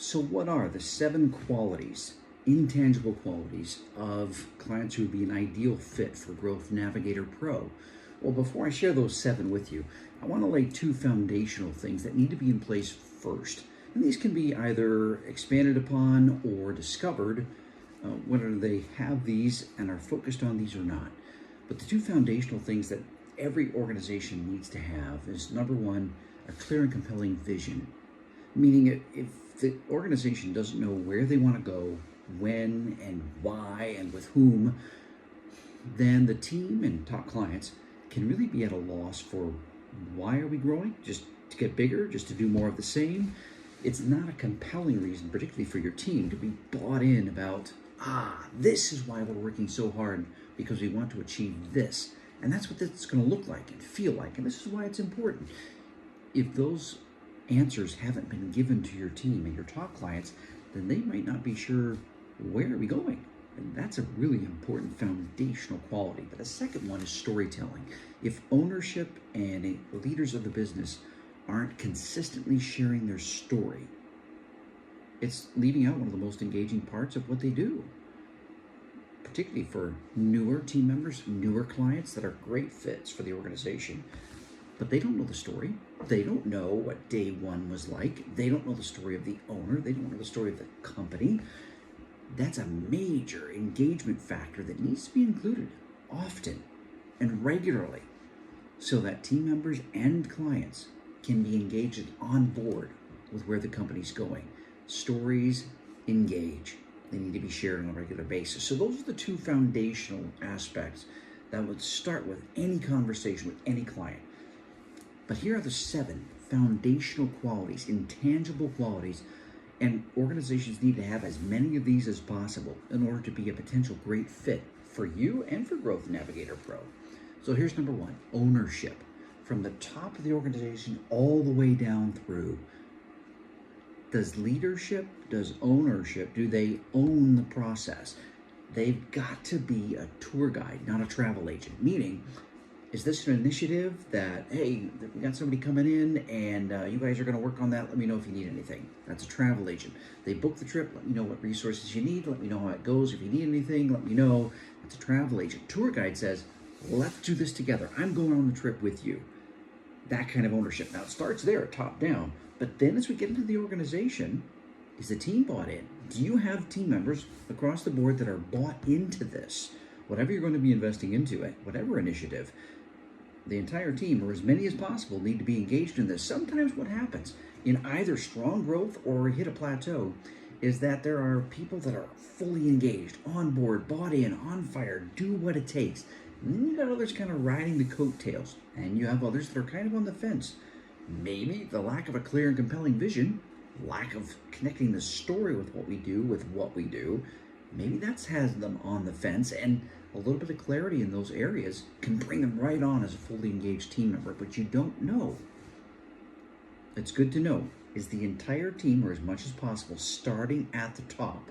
So what are the 7 qualities, intangible qualities of clients who would be an ideal fit for Growth Navigator Pro? Well, before I share those 7 with you, I want to lay 2 foundational things that need to be in place first. And these can be either expanded upon or discovered, whether they have these and are focused on these or not. But the 2 foundational things that every organization needs to have is, number 1, a clear and compelling vision. Meaning, if the organization doesn't know where they want to go, when and why and with whom, then the team and top clients can really be at a loss for why are we growing? Just to get bigger, just to do more of the same? It's not a compelling reason, particularly for your team, to be bought in about, this is why we're working so hard, because we want to achieve this. And that's what it's going to look like and feel like. And this is why it's important. If those answers haven't been given to your team and your top clients, then they might not be sure, where are we going? And that's a really important foundational quality. But the second one is storytelling. If ownership and leaders of the business aren't consistently sharing their story, it's leaving out one of the most engaging parts of what they do, particularly for newer team members, newer clients that are great fits for the organization. But they don't know the story. They don't know what day one was like. They don't know the story of the owner. They don't know the story of the company. That's a major engagement factor that needs to be included often and regularly so that team members and clients can be engaged and on board with where the company's going. Stories engage. They need to be shared on a regular basis. So those are the 2 foundational aspects that would start with any conversation with any client. But here are the 7 foundational qualities, intangible qualities, and organizations need to have as many of these as possible in order to be a potential great fit for you and for Growth Navigator Pro. So here's number 1, ownership. From the top of the organization all the way down through. Does leadership, does ownership, do they own the process? They've got to be a tour guide, not a travel agent. Meaning, is this an initiative that, hey, we got somebody coming in and you guys are going to work on that? Let me know if you need anything. That's a travel agent. They book the trip. Let me know what resources you need. Let me know how it goes. If you need anything, let me know. That's a travel agent. Tour guide says, let's do this together. I'm going on the trip with you. That kind of ownership. Now, it starts there, top down. But then as we get into the organization, is the team bought in? Do you have team members across the board that are bought into this? Whatever you're going to be investing into it, whatever initiative, the entire team, or as many as possible, need to be engaged in this. Sometimes what happens in either strong growth or hit a plateau is that there are people that are fully engaged, on board, bought in, on fire, do what it takes. And then you got others kind of riding the coattails, and you have others that are kind of on the fence. Maybe the lack of a clear and compelling vision, lack of connecting the story with what we do, maybe that's has them on the fence, and a little bit of clarity in those areas can bring them right on as a fully engaged team member, but you don't know. It's good to know, is the entire team, or as much as possible, starting at the top?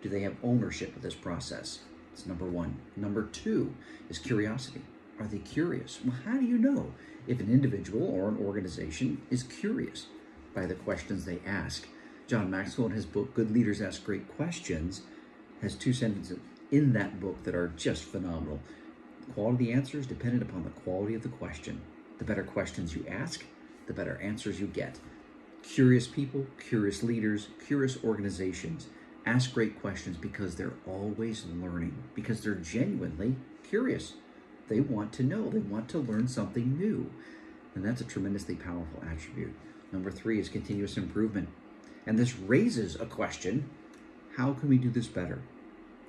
Do they have ownership of this process? It's number 1. Number 2 is curiosity. Are they curious? Well, how do you know if an individual or an organization is curious? By the questions they ask. John Maxwell, in his book, Good Leaders Ask Great Questions, has 2 sentences in that book that are just phenomenal. The quality of the answer is dependent upon the quality of the question. The better questions you ask, the better answers you get. Curious people, curious leaders, curious organizations ask great questions because they're always learning, because they're genuinely curious. They want to know, they want to learn something new. And that's a tremendously powerful attribute. Number 3 is continuous improvement. And this raises a question, how can we do this better?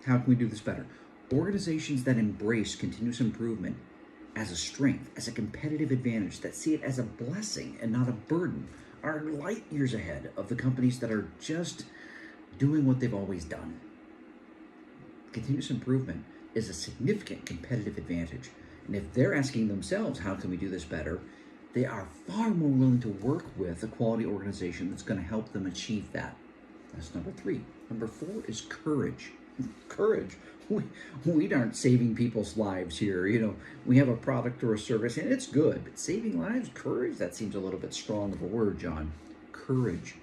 How can we do this better? Organizations that embrace continuous improvement as a strength, as a competitive advantage, that see it as a blessing and not a burden, are light years ahead of the companies that are just doing what they've always done. Continuous improvement is a significant competitive advantage. And if they're asking themselves, how can we do this better? They are far more willing to work with a quality organization that's going to help them achieve that. That's number 3. Number 4 is courage. Courage. We aren't saving people's lives here. We have a product or a service and it's good, but saving lives, courage, that seems a little bit strong of a word, John. Courage.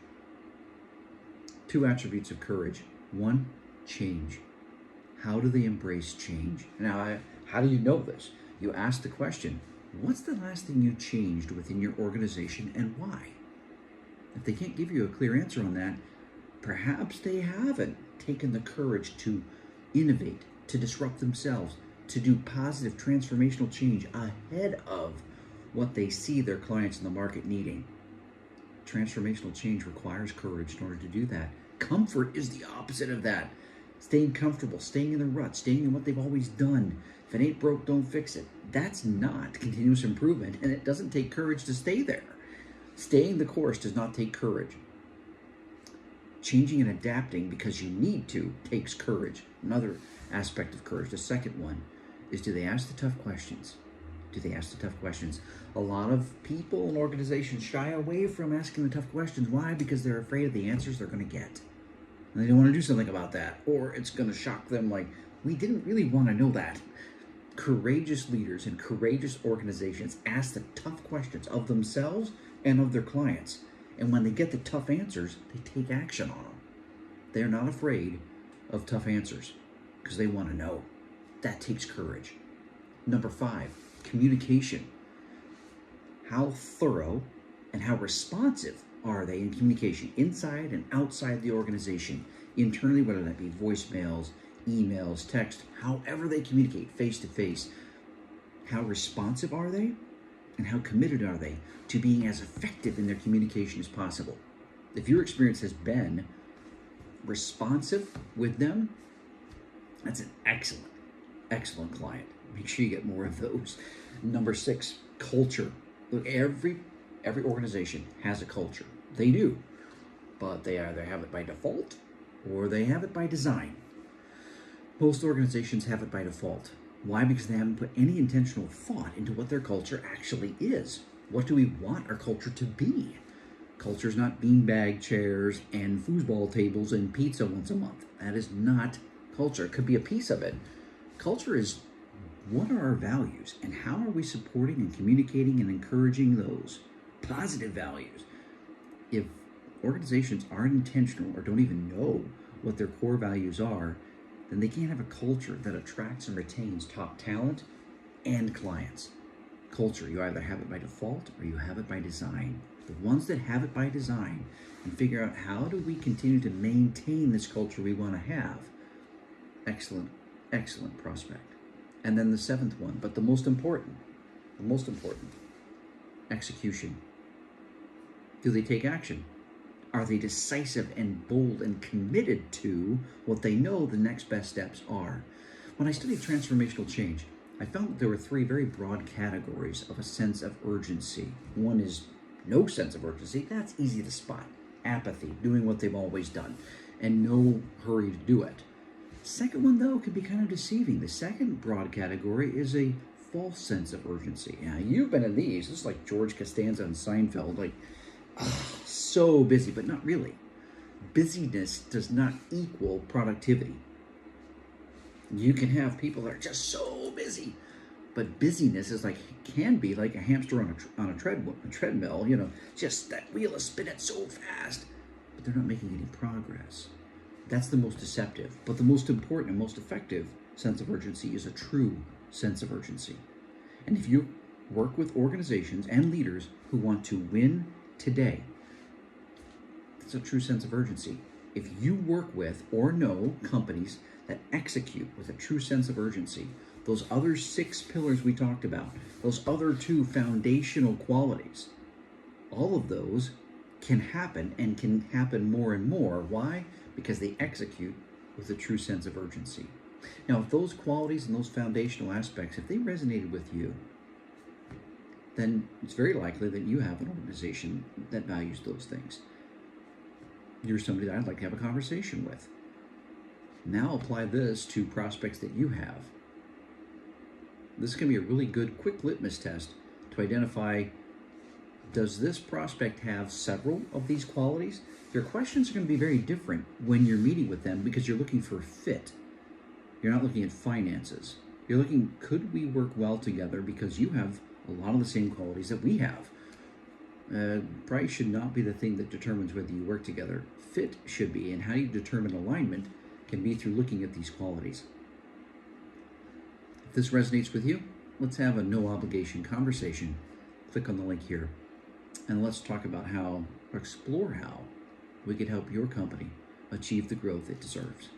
Two attributes of courage. One, change. How do they embrace change? Now, how do you know this? You ask the question, what's the last thing you changed within your organization and why? If they can't give you a clear answer on that, perhaps they haven't taken the courage to innovate, to disrupt themselves, to do positive transformational change ahead of what they see their clients in the market needing. Transformational change requires courage in order to do that. Comfort is the opposite of that. Staying comfortable, staying in the rut, staying in what they've always done. If it ain't broke, don't fix it. That's not continuous improvement, and it doesn't take courage to stay there. Staying the course does not take courage. Changing and adapting because you need to takes courage. Another aspect of courage, the second one, is do they ask the tough questions? Do they ask the tough questions? A lot of people and organizations shy away from asking the tough questions. Why? Because they're afraid of the answers they're going to get. And they don't want to do something about that. Or it's going to shock them like, we didn't really want to know that. Courageous leaders and courageous organizations ask the tough questions of themselves and of their clients. And when they get the tough answers, they take action on them. They're not afraid of tough answers because they want to know. That takes courage. Number 5, communication. How thorough and how responsive are they in communication inside and outside the organization? Internally, whether that be voicemails, emails, text, however they communicate face to face. How responsive are they? And how committed are they to being as effective in their communication as possible? If your experience has been responsive with them, that's an excellent client. Make sure you get more of those. Number 6, culture. Look, every organization has a culture. They do. But they either have it by default or they have it by design. Most organizations have it by default. Why? Because they haven't put any intentional thought into what their culture actually is. What do we want our culture to be? Culture is not beanbag chairs and foosball tables and pizza once a month. That is not culture. It could be a piece of it. Culture is, what are our values and how are we supporting and communicating and encouraging those positive values? If organizations aren't intentional or don't even know what their core values are, then they can't have a culture that attracts and retains top talent and clients. Culture, you either have it by default or you have it by design. The ones that have it by design and figure out how do we continue to maintain this culture we want to have, excellent prospect. And then the 7th one, but the most important, execution. Do they take action? Are they decisive and bold and committed to what they know the next best steps are? When I studied transformational change, I found that there were 3 very broad categories of a sense of urgency. One is no sense of urgency. That's easy to spot. Apathy, doing what they've always done, and no hurry to do it. Second one, though, could be kind of deceiving. The second broad category is a false sense of urgency. Now, you've been in these. This is like George Costanza and Seinfeld, like, so busy, but not really. Busyness does not equal productivity. You can have people that are just so busy, but busyness is can be like a hamster on a treadmill, just that wheel is spinning so fast, but they're not making any progress. That's the most deceptive, but the most important and most effective sense of urgency is a true sense of urgency. And if you work with organizations and leaders who want to win today, it's a true sense of urgency. If you work with or know companies that execute with a true sense of urgency, those other 6 pillars we talked about, those other 2 foundational qualities, all of those can happen and can happen more and more. Why? Because they execute with a true sense of urgency. Now, if those qualities and those foundational aspects, if they resonated with you, then it's very likely that you have an organization that values those things. You're somebody that I'd like to have a conversation with. Now apply this to prospects that you have. This can be a really good quick litmus test to identify, does this prospect have several of these qualities? Your questions are going to be very different when you're meeting with them because you're looking for a fit. You're not looking at finances. You're looking, could we work well together because you have a lot of the same qualities that we have? Price should not be the thing that determines whether you work together. Fit should be, and how you determine alignment can be through looking at these qualities. If this resonates with you, let's have a no obligation conversation. Click on the link here and let's talk about explore how we could help your company achieve the growth it deserves.